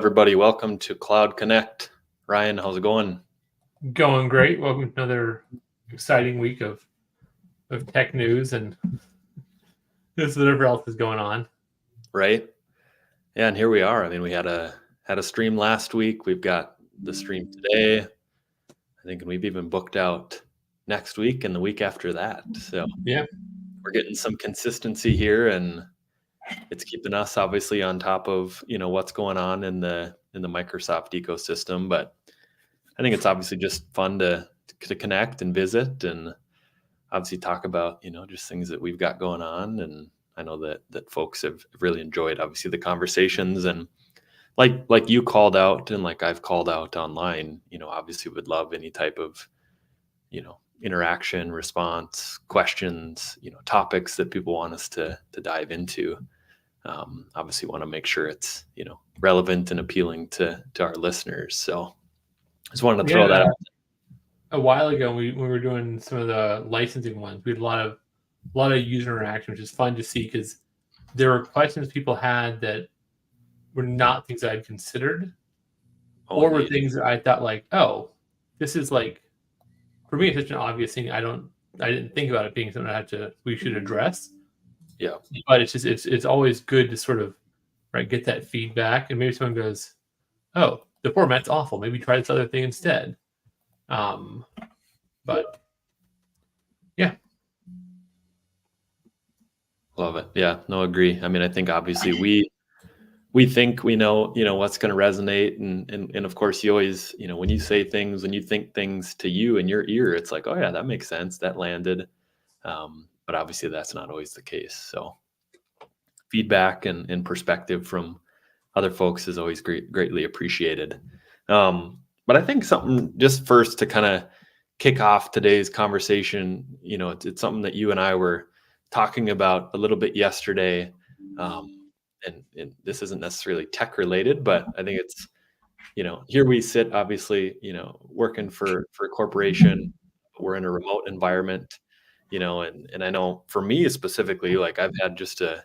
everybody. Welcome to Cloud Connect. Ryan, how's it going? Going great. Welcome to another exciting week of tech news and whatever else is going on. Right? Yeah, and here we are. I mean, we had a stream last week. We've got the stream today. I think we've even booked out next week and the week after that. So Yeah, we're getting some consistency here, and it's keeping us obviously on top of what's going on in the Microsoft ecosystem. But I think it's obviously just fun to connect and visit and obviously talk about just things that we've got going on. And I know that folks have really enjoyed obviously the conversations, and like you called out and like I've called out online, obviously would love any type of interaction, response, questions, topics that people want us to dive into. Obviously want to make sure it's relevant and appealing to our listeners. So just wanted to throw that out. A while ago, when we were doing some of the licensing ones, we had a lot of user interaction, which is fun to see because there were questions people had that were not things I had considered, or were things that I thought like, oh, this is like, for me, it's such an obvious thing. I didn't think about it being something we should address. Yeah, but it's always good to sort of get that feedback, and maybe someone goes, oh, the format's awful, maybe try this other thing instead. But yeah, love it. Yeah, no, agree. I mean, I think obviously we think we know what's going to resonate, and of course you always when you say things, when you think things to you in your ear, it's like, oh yeah, that makes sense, that landed. But obviously that's not always the case. So feedback and perspective from other folks is always greatly appreciated. But I think something just first to kind of kick off today's conversation, it's something that you and I were talking about a little bit yesterday. And this isn't necessarily tech related, but I think it's, here we sit, obviously, working for a corporation. We're in a remote environment, and I know for me specifically, like I've had just a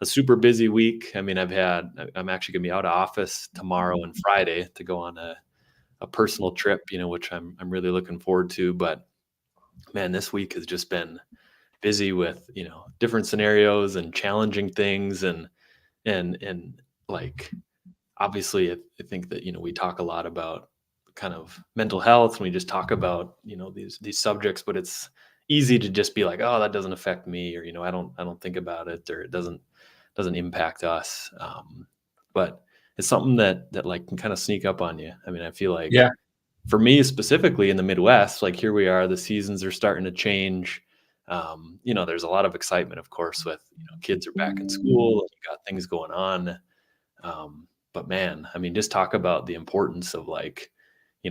super busy week. I mean, I'm actually gonna be out of office tomorrow and Friday to go on a personal trip, which I'm really looking forward to. But man, this week has just been busy with, different scenarios and challenging things, and like, obviously I think that, we talk a lot about kind of mental health, and we just talk about, these subjects, but it's easy to just be like, oh, that doesn't affect me, or, I don't think about it, or it doesn't impact us. But it's something that like can kind of sneak up on you. I mean, I feel like for me specifically in the Midwest, like here we are, the seasons are starting to change. There's a lot of excitement, of course, with kids are back in school, and you got things going on. But man, I mean, just talk about the importance of like,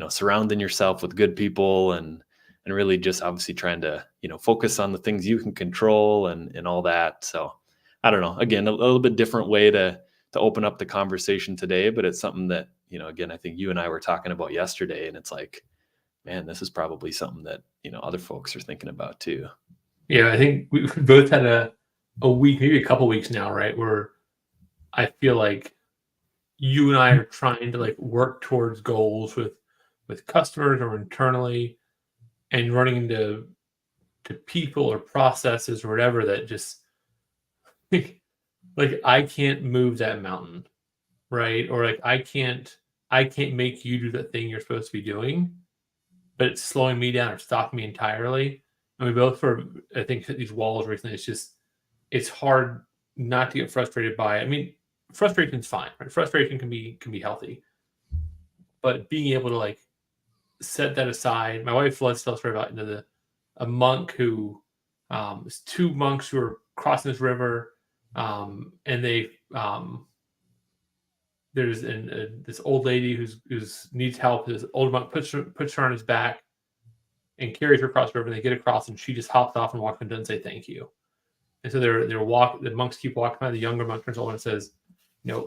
surrounding yourself with good people, and really just obviously trying to, focus on the things you can control and all that. So I don't know, again, a little bit different way to open up the conversation today, but it's something that, again, I think you and I were talking about yesterday, and it's like, man, this is probably something that, other folks are thinking about too. Yeah, I think we both had a week, maybe a couple weeks now, right, where I feel like you and I are trying to like work towards goals with customers or internally, and running into people or processes or whatever that just like I can't move that mountain, right? Or like I can't make you do the thing you're supposed to be doing, but it's slowing me down or stopping me entirely. And we both I think hit these walls recently. It's hard not to get frustrated by it. I mean, frustration's fine, right? Frustration can be healthy, but being able to like set that aside. My wife loves to tell a story about a monk who there's two monks who are crossing this river, and they there's this old lady who's needs help. This old monk puts her on his back and carries her across the river. And they get across, and she just hops off and walks and doesn't say thank you. And so the monks keep walking by. The younger monk turns over and says,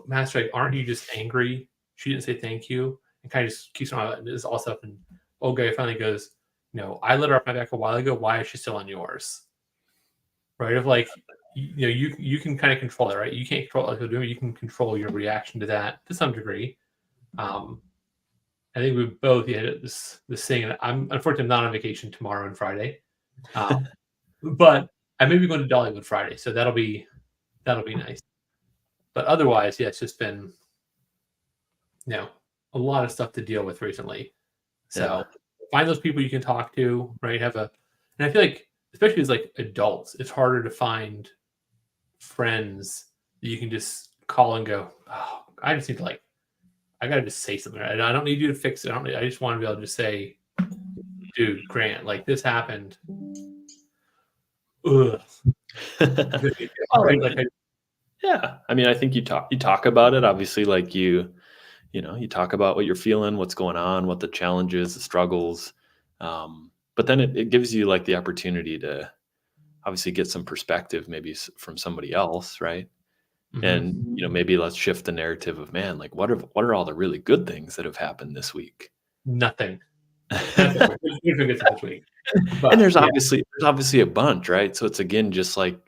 Master, like, aren't you just angry she didn't say thank you? And kind of just keeps on this all stuff. And old guy finally goes, I let her off my back a while ago. Why is she still on yours? Right? Of like, you can kind of control that, right? You can't control what they're doing. You can control your reaction to that to some degree. I think we both had this thing, and I'm unfortunately not on vacation tomorrow and Friday, but I may be going to Dollywood Friday, so that'll be nice. But otherwise, yeah, it's just been a lot of stuff to deal with recently. Yeah. So find those people you can talk to, right? And I feel like especially as like adults, it's harder to find friends that you can just call and go, oh, I just need to like I gotta just say something. I don't need you to fix it. I just want to be able to just say, dude, Grant, like this happened. Ugh. Well, Right? Like, yeah. I mean, I think you talk about it, obviously, like you talk about what you're feeling, what's going on, what the challenges, the struggles. But then it gives you like the opportunity to obviously get some perspective, maybe from somebody else, right? And mhm. maybe let's shift the narrative of, man, like what are all the really good things that have happened this week? Nothing. Nothing. There's no good stuff this week. And But there's obviously a bunch, right? So it's again just like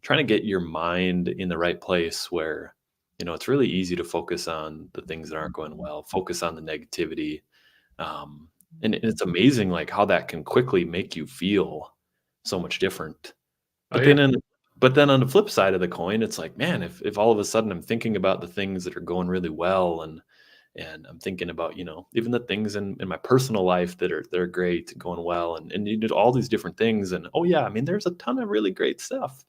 trying to get your mind in the right place where it's really easy to focus on the things that aren't going well, focus on the negativity. And it's amazing like how that can quickly make you feel so much different. oh But then yeah. in but then on the flip side of the coin, it's like, man, if all of a sudden I'm thinking about the things that are going really well, and I'm thinking about, even the things in my personal life that are great, going well, and you did all these different things. And oh yeah, I mean, there's a ton of really great stuff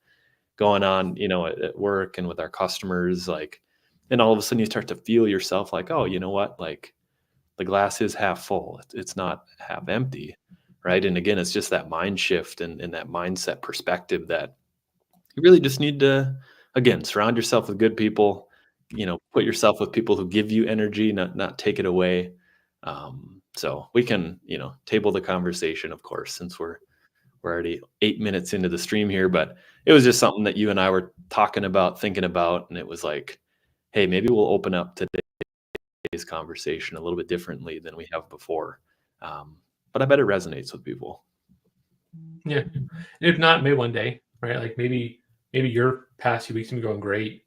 going on, at work and with our customers, like, and all of a sudden you start to feel yourself like, oh, you know what, like the glass is half full. It's not half empty, right? And again, it's just that mind shift and that mindset perspective that you really just need to, again, surround yourself with good people, put yourself with people who give you energy, not take it away. So we can, table the conversation, of course, since we're already 8 minutes into the stream here, but it was just something that you and I were talking about, thinking about, and it was like, hey, maybe we'll open up today's conversation a little bit differently than we have before. But I bet it resonates with people. Yeah. If not, maybe one day, right? Like maybe your past few weeks have been going great.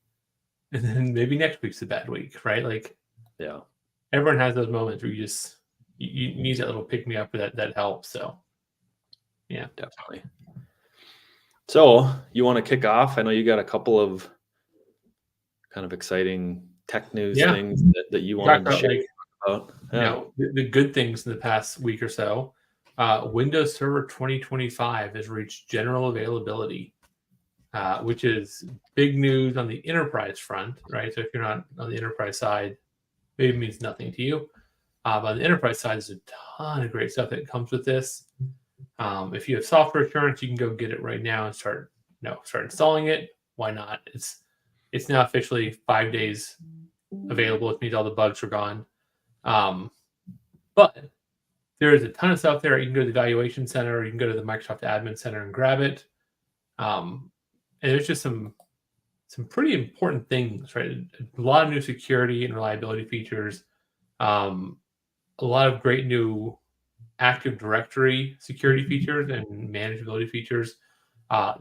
And then maybe next week's a bad week, right? Like Yeah, everyone has those moments where you need that little pick me up that helps. So yeah. definitely. So you want to kick off? I know you got a couple of kind of exciting tech news Yeah. things that you We talked wanted to about share like about. Yeah. the good things in the past week or so. Windows Server 2025 has reached general availability, which is big news on the enterprise front, right? So if you're not on the enterprise side, maybe it means nothing to you. But on the enterprise side, there's a ton of great stuff that comes with this. If you have software assurance, you can go get it right now and start installing it. Why not? It's now officially 5 days available, which means all the bugs are gone. Um, but there is a ton of stuff there. You can go to the Evaluation Center, or you can go to the Microsoft Admin Center and grab it. And there's just some pretty important things, right? A lot of new security and reliability features. Um, a lot of great new Active Directory security features and manageability features.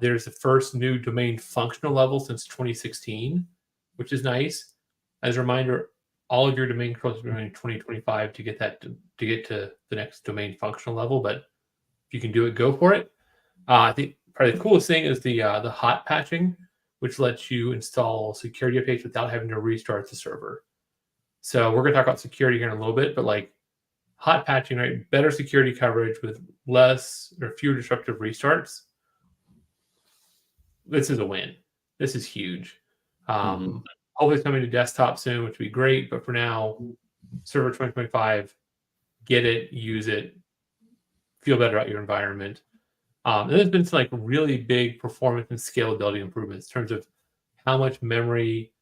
There's the first new domain functional level since 2016, which is nice. As a reminder, all of your domain controls are in 2025 to get to get to the next domain functional level. But if you can do it, go for it. I think probably the coolest thing is the hot patching, which lets you install security updates without having to restart the server. So we're going to talk about security here in a little bit, but like hot patching, right? Better security coverage with less or fewer disruptive restarts. This is a win. This is huge. Mhm. Hopefully it's coming to desktop soon, which would be great. But for now, server 2025, get it, use it, feel better about your environment. And there's been some like really big performance and scalability improvements in terms of how much memory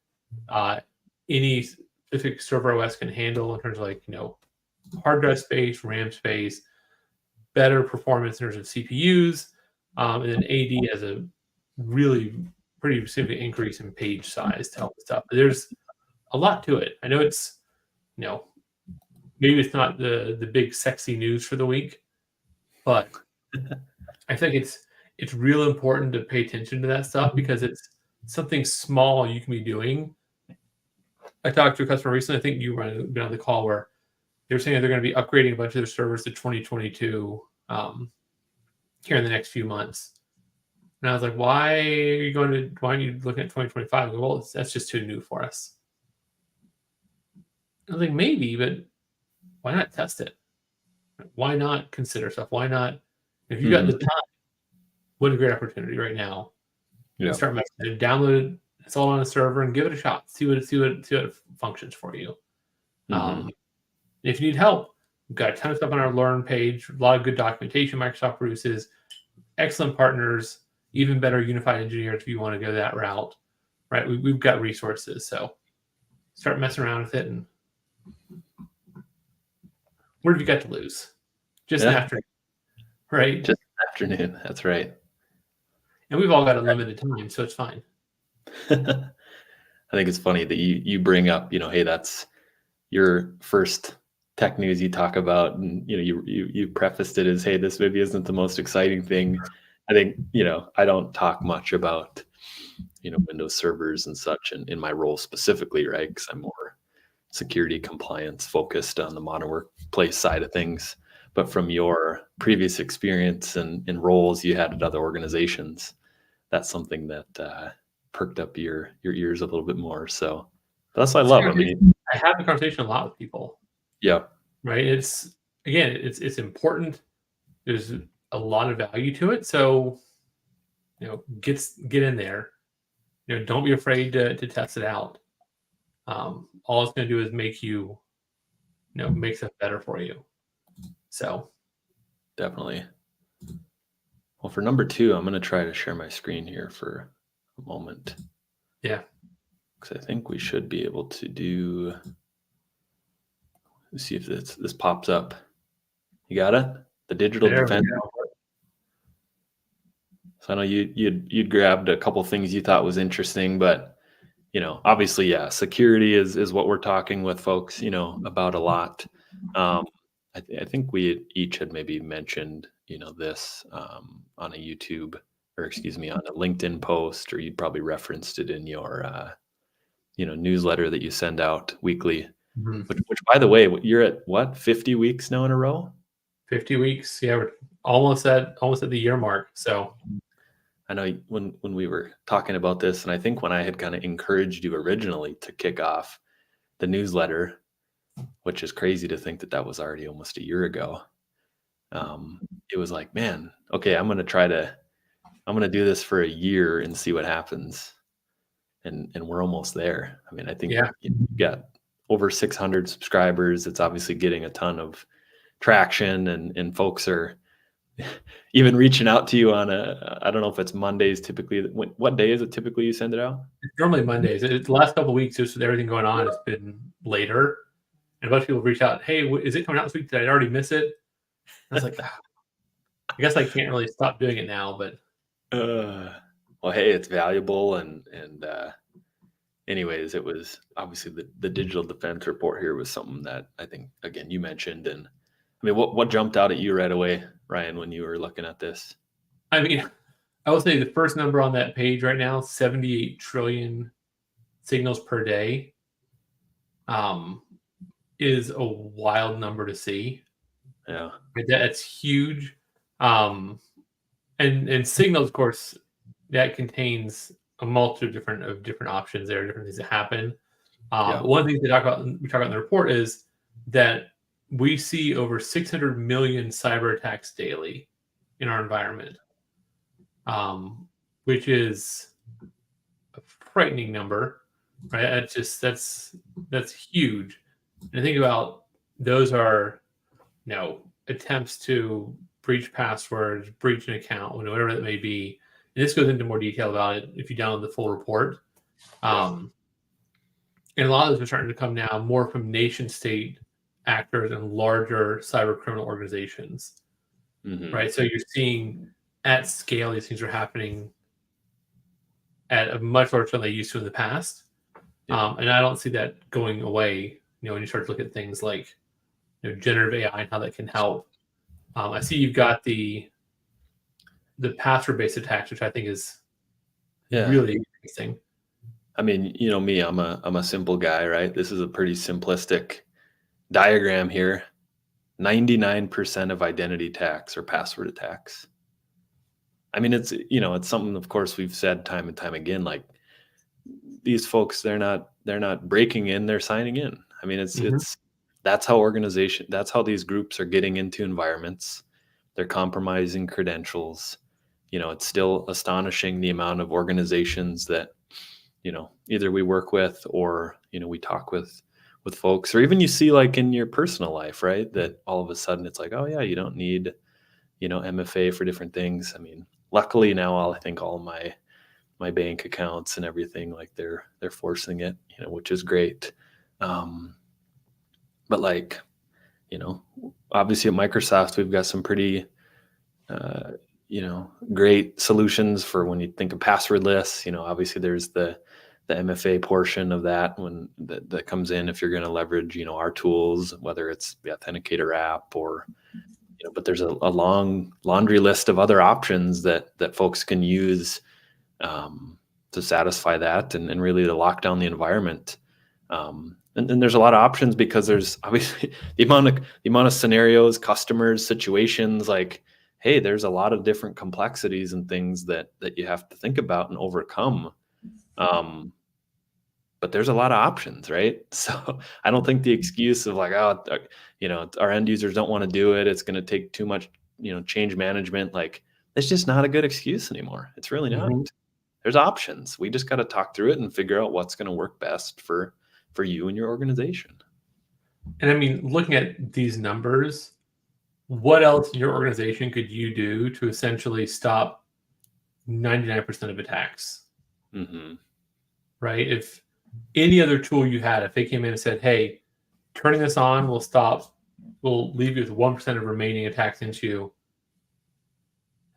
uh, any specific server OS can handle in terms of like hard drive space, RAM space, better performance in terms of CPUs, and then AD has a really pretty significant increase in page size to help with stuff. But there's a lot to it. I know it's you know maybe it's not the big sexy news for the week, but I think it's real important to pay attention to that stuff because it's something small you can be doing I talked to a customer recently. I think you might have been on the call where they were saying that they're going to be upgrading a bunch of their servers to 2022 here in the next few months. And I was like, why aren't you looking at 2025? I go, well, that's just too new for us. I was like, maybe, but why not test it? Why not consider stuff? Why not? If you got Mhm. the time, what a great opportunity right now. Yeah. Start messing it, download it, install it on a server, and give it a shot. See what it functions for you. Mhm. If you need help, we've got a ton of stuff on our Learn page. A lot of good documentation Microsoft produces. Excellent partners. Even better unified engineers if you want to go that route. Right? We've got resources. So start messing around with it. And what have you got to lose? Just an Yeah. afternoon, right? Just afternoon. That's right. And we've all got a limited time, so it's fine. I think it's funny that you bring up, hey, that's your first tech news you talk about, and you prefaced it as, hey, this maybe isn't the most exciting thing. I think I don't talk much about Windows servers and such in my role specifically, right? Because I'm more security compliance focused on the modern workplace side of things. But from your previous experience and roles you had at other organizations, that's something that perked up your ears a little bit more. So that's what I love. I mean, I have the conversation a lot with people, yeah, right? It's important. There's a lot of value to it. So, get in there. Don't be afraid to test it out. All it's going to do is make stuff better for you. So, definitely. Well, for number 2, I'm going to try to share my screen here for a moment. yeah. Because I think we should be able to do. Let's see if this pops up. You got it? The digital There we defense. go. So I know you'd grabbed a couple things you thought was interesting, but obviously, yeah, security is what we're talking with folks, about a lot. I think we each had maybe mentioned, this on a YouTube, or excuse me, on a LinkedIn post, or you'd probably referenced it in your newsletter that you send out weekly. Mhm. Which, by the way, you're at what, 50 weeks now in a row? 50 weeks. Yeah, we're almost at the year mark. So, I know when we were talking about this, and I think when I had kind of encouraged you originally to kick off the newsletter, which is crazy to think that was already almost a year ago. It was like, man, okay, I'm gonna do this for a year and see what happens, and we're almost there. I mean, I think yeah. you've got over 600 subscribers. It's obviously getting a ton of traction, and folks are even reaching out to you on I don't know if it's Mondays typically. What day is it typically you send it out? It's normally Mondays. The last couple of weeks, just with everything going on, it's been later. And a bunch of people reach out, hey, is it coming out this week? Did I already miss it? I was like, I guess I can't really stop doing it now, but Well, hey, it's valuable, and anyways, it was obviously the digital defense report here was something that I think, again, you mentioned. And I mean, what jumped out at you right away, Ryan, when you were looking at this? I mean, I would say the first number on that page right now, 78 trillion signals per day, is a wild number to see. Yeah. That's huge. And signals, of course, that contains a multitude of different options there, different things that happen. Yeah. One thing we talk about in the report is that we see over 600 million cyber attacks daily in our environment, which is a frightening number, right? That's huge. And I think about those are attempts to breach passwords, breach an account, whatever that may be. And this goes into more detail about it if you download the full report. And a lot of those are starting to come now more from nation state actors and larger cyber criminal organizations, Mm-hmm. right? So you're seeing at scale these things are happening at a much larger than they used to in the past. Yeah. And I don't see that going away. When you start to look at things like generative AI and how that can help. I see you've got the password based attacks, which I think is Yeah. really interesting. I mean, you know me, I'm a simple guy, right? This is a pretty simplistic diagram here. 99% of identity attacks are password attacks. I mean, it's something, of course, we've said time and time again, like these folks, they're not breaking in, they're signing in. I mean, Mhm. that's how these groups are getting into environments. They're compromising credentials. It's still astonishing the amount of organizations that, either we work with or, we talk with folks, or even you see like in your personal life, right? That all of a sudden it's like, oh yeah, you don't need, MFA for different things. I mean, luckily now I think all my bank accounts and everything, like they're forcing it, which is great. Um, but like, you know, obviously at Microsoft, we've got some pretty, uh, great solutions for when you think of passwordless. Obviously there's the MFA portion of that that comes in if you're going to leverage, our tools, whether it's the Authenticator app or, but there's a long laundry list of other options that folks can use, to satisfy that and really to lock down the environment. And there's a lot of options because there's obviously the amount of scenarios, customers, situations. Like, hey, there's a lot of different complexities and things that you have to think about and overcome. Um, but there's a lot of options, right? So I don't think the excuse of like, oh, our end users don't want to do it. It's going to take too much, change management. Like, it's just not a good excuse anymore. It's really not. Mhm. There's options. We just got to talk through it and figure out what's going to work best for you and your organization. And I mean, looking at these numbers, what else in your organization could you do to essentially stop 99% of attacks, Hmm. right? If any other tool you had, if they came in and said, hey, turning this on will leave you with 1% of remaining attacks into you,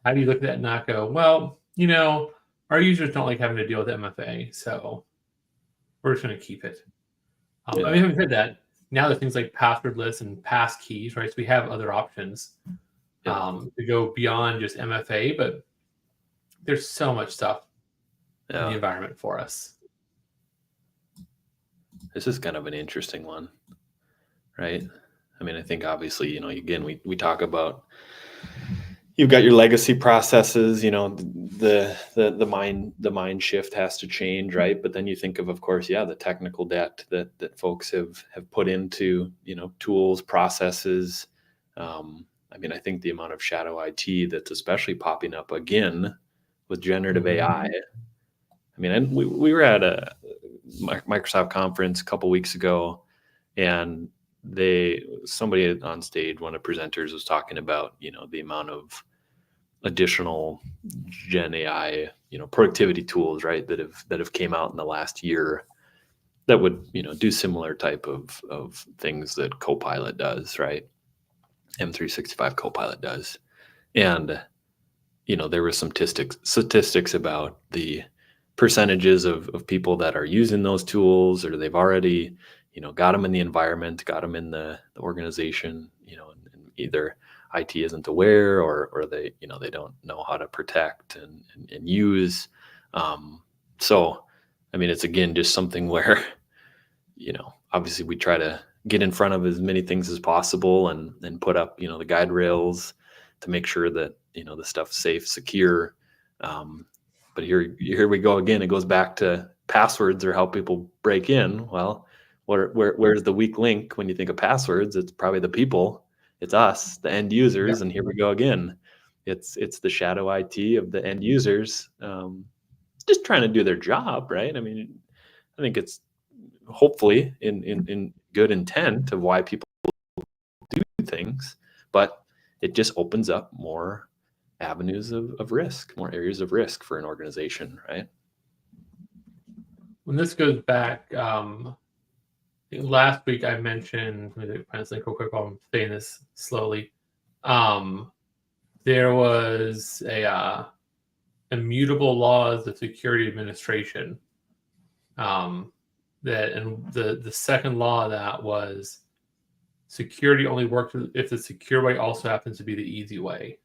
how do you look at that and not go, well, our users don't like having to deal with MFA, so we're just going to keep it. I mean, Yeah. having said that, now there's things like passwordless and pass keys, right? So we have other options Yeah. to go beyond just MFA, but there's so much stuff in the Yeah. environment for us. This is kind of an interesting one, right? I mean, I think obviously, again, we talk about, you've got your legacy processes, the mind shift has to change, right? But then you think of course, yeah, the technical debt that folks have put into, tools, processes. I mean, I think the amount of shadow IT that's especially popping up again with generative AI. Mhm. I mean, and we were at a Microsoft conference a couple weeks ago, and somebody on stage, one of the presenters was talking about, the amount of additional Gen AI, productivity tools, right, that have came out in the last year that would, do similar type of things that Copilot does, right? M365 Copilot does. And, there was some statistics about the percentages of people that are using those tools, or they've already, got them in the environment, got them in the organization, and either IT isn't aware, or they, they don't know how to protect and use. So, I mean, it's again just something where, obviously we try to get in front of as many things as possible and put up, the guide rails to make sure that, the stuff's safe, secure. Um, but here we go again. It goes back to passwords or how people break in. Well, where's the weak link when you think of passwords? It's probably the people. It's us, the end Yeah. users, and here we go again. It's the shadow IT of the end users, just trying to do their job, right? I mean, I think it's hopefully in good intent of why people do things, but it just opens up more avenues of risk, more areas of risk for an organization, right? When this goes back, I think last week I mentioned, let me find this link real quick while I'm saying this slowly. Um, there was a immutable laws of security administration. Um, and the second law of that was security only works if the secure way also happens to be the easy way,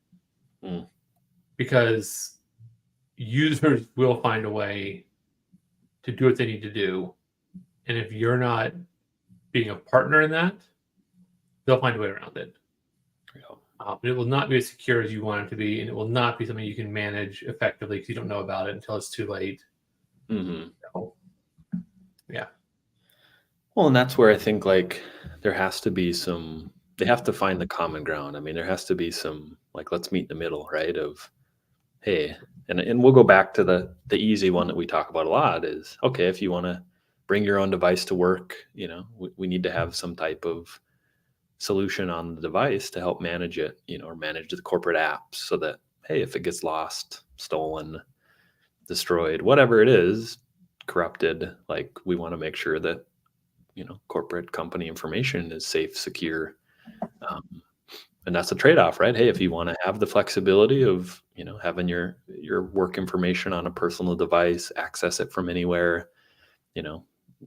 because users will find a way to do what they need to do. And if you're not being a partner in that, they'll find a way around it. It will not be as secure as you want it to be, and it will not be something you can manage effectively because you don't know about it until it's too late. Mm-hmm. So, yeah. Well, and that's where I think like there has to be some. They have to find the common ground. I mean, there has to be some like let's meet in the middle, right? Of hey, and we'll go back to the easy one that we talk about a lot is okay if you want to bring your own device to work, we need to have some type of solution on the device to help manage it, or manage the corporate apps so that, hey, if it gets lost, stolen, destroyed, whatever it is, corrupted, like we want to make sure that, corporate company information is safe, secure. And that's a trade-off, right? Hey, if you want to have the flexibility of, having your work information on a personal device, access it from anywhere,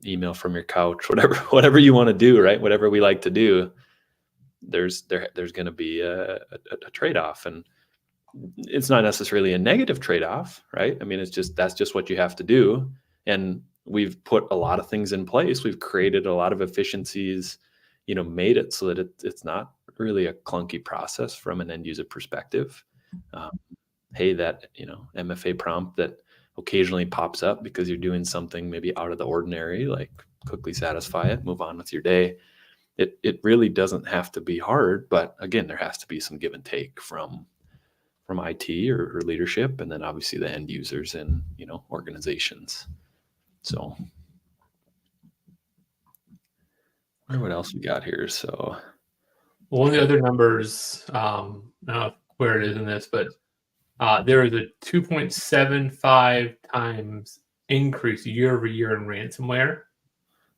email from your couch, whatever you want to do, right? Whatever we like to do, there's going to be a trade-off, and it's not necessarily a negative trade-off, right? I mean, that's just what you have to do. And we've put a lot of things in place. We've created a lot of efficiencies, made it so that it's not really a clunky process from an end user perspective. Hey, that, MFA prompt that occasionally pops up because you're doing something maybe out of the ordinary, like quickly satisfy it, move on with your day. It really doesn't have to be hard, but again, there has to be some give and take from IT or leadership, and then obviously the end users and organizations. So, I wonder what else we got here. So, one of the other numbers, I don't know where it is in this, but there is a 2.75 times increase year over year in ransomware.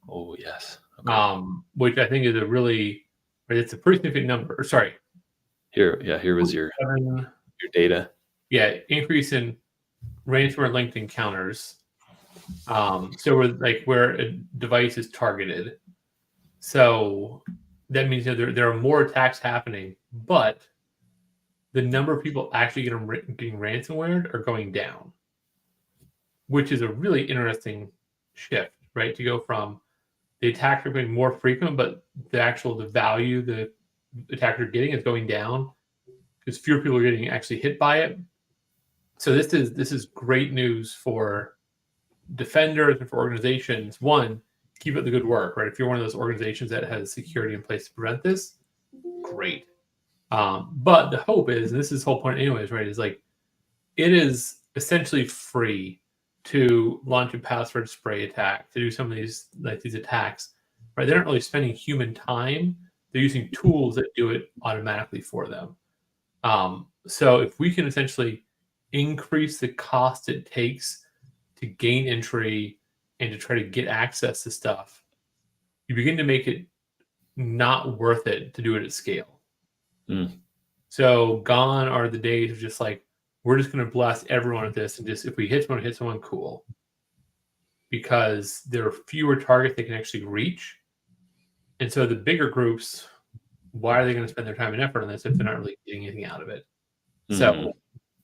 Oh yes. Okay. Which I think is it's a pretty significant number. Or sorry. Here was your data. Yeah, increase in ransomware linked encounters. So where a device is targeted. So that means there are more attacks happening, but the number of people actually getting ransomware are going down, which is a really interesting shift, right? To go from the attacks are becoming more frequent, but the value the attackers are getting is going down because fewer people are getting actually hit by it. So this is great news for defenders and for organizations. One, keep up the good work, right? If you're one of those organizations that has security in place to prevent this, great. But the hope is, and this is the whole point anyways, right, is like it is essentially free to launch a password spray attack, to do some of these attacks, right? They're not really spending human time. They're using tools that do it automatically for them. So if we can essentially increase the cost it takes to gain entry and to try to get access to stuff, you begin to make it not worth it to do it at scale. So gone are the days of just like, we're just going to blast everyone at this, and just if we hit someone, cool. Because there are fewer targets they can actually reach. And so the bigger groups, why are they going to spend their time and effort on this if they're not really getting anything out of it? So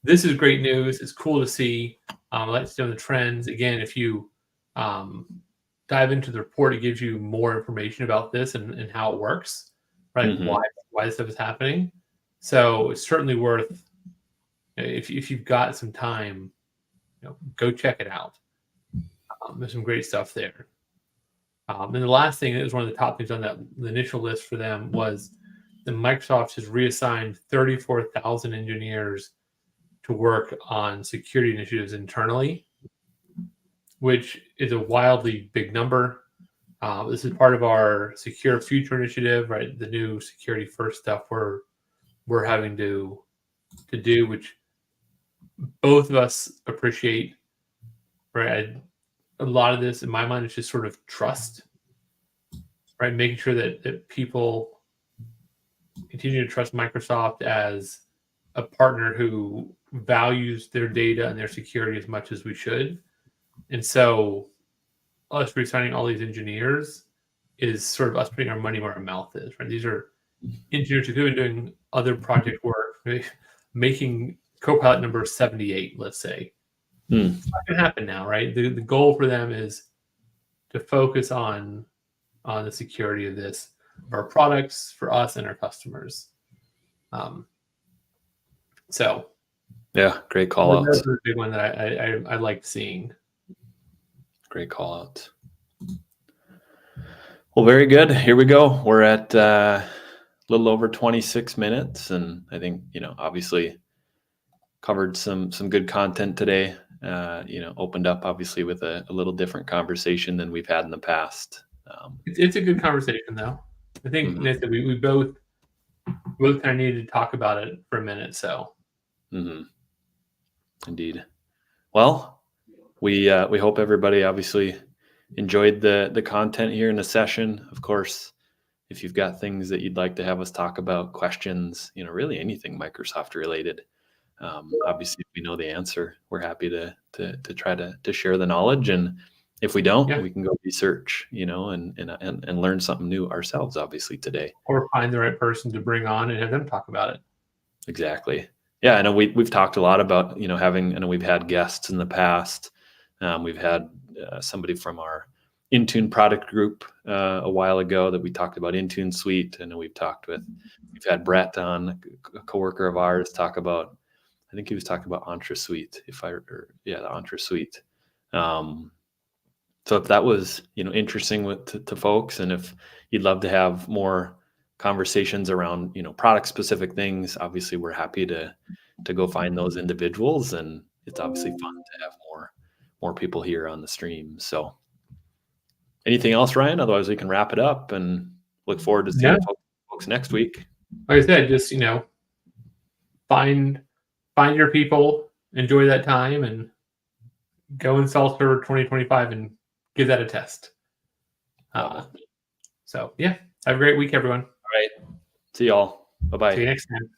this is great news. It's cool to see. Let's know the trends. Again, if you dive into the report, it gives you more information about this and how it works, right? Why this stuff is happening. So it's certainly worth, if you've got some time, go check it out. There's some great stuff there. And the last thing that was one of the top things on the initial list for them was that Microsoft has reassigned 34,000 engineers to work on security initiatives internally, which is a wildly big number. This is part of our Secure Future initiative, right? The new security first stuff we're having to do, which both of us appreciate, right? A lot of this, in my mind, is just sort of trust, right? Making sure that people continue to trust Microsoft as a partner who values their data and their security as much as we should. And so us resigning all these engineers is sort of us putting our money where our mouth is, right? These are engineers who have been doing other project work, making Copilot number 78, let's say, Hmm. It's not going to happen now, right? The goal for them is to focus on the security of this, our products, for us and our customers. So Yeah, great call that's outs. the big one that I like seeing. Great call outs. Well, very good. Here we go. We're at a little over 26 minutes, and I think, obviously covered some good content today. Opened up obviously with a little different conversation than we've had in the past. It's a good conversation, though. I think Mhm. Nathan, we both kind of needed to talk about it for a minute. So Indeed. Well, we hope everybody obviously enjoyed the content here in the session. Of course, if you've got things that you'd like to have us talk about, questions, really anything Microsoft related, obviously, if we know the answer, we're happy to try to share the knowledge. And if we don't, yeah, we can go research, and learn something new ourselves, obviously, today. or find the right person to bring on and have them talk about it. Exactly. Yeah, I know we've talked a lot about, I know we've had guests in the past. We've had somebody from our Intune product group a while ago that we talked about Intune Suite. I know we've had Brett on, a coworker of ours, talk about, I think he was talking about Entra Suite, the Entra Suite. So if that was, interesting to folks, and if you'd love to have more conversations around, product specific things, obviously we're happy to go find those individuals, and it's obviously fun to have more people here on the stream. So anything else, Ryan? Otherwise we can wrap it up and look forward to No, seeing folks next week. like I said, just find your people, enjoy that time, and go install Server 2025 and give that a test. So yeah, have a great week, everyone. All right. See y'all. See you Bye-bye. next time.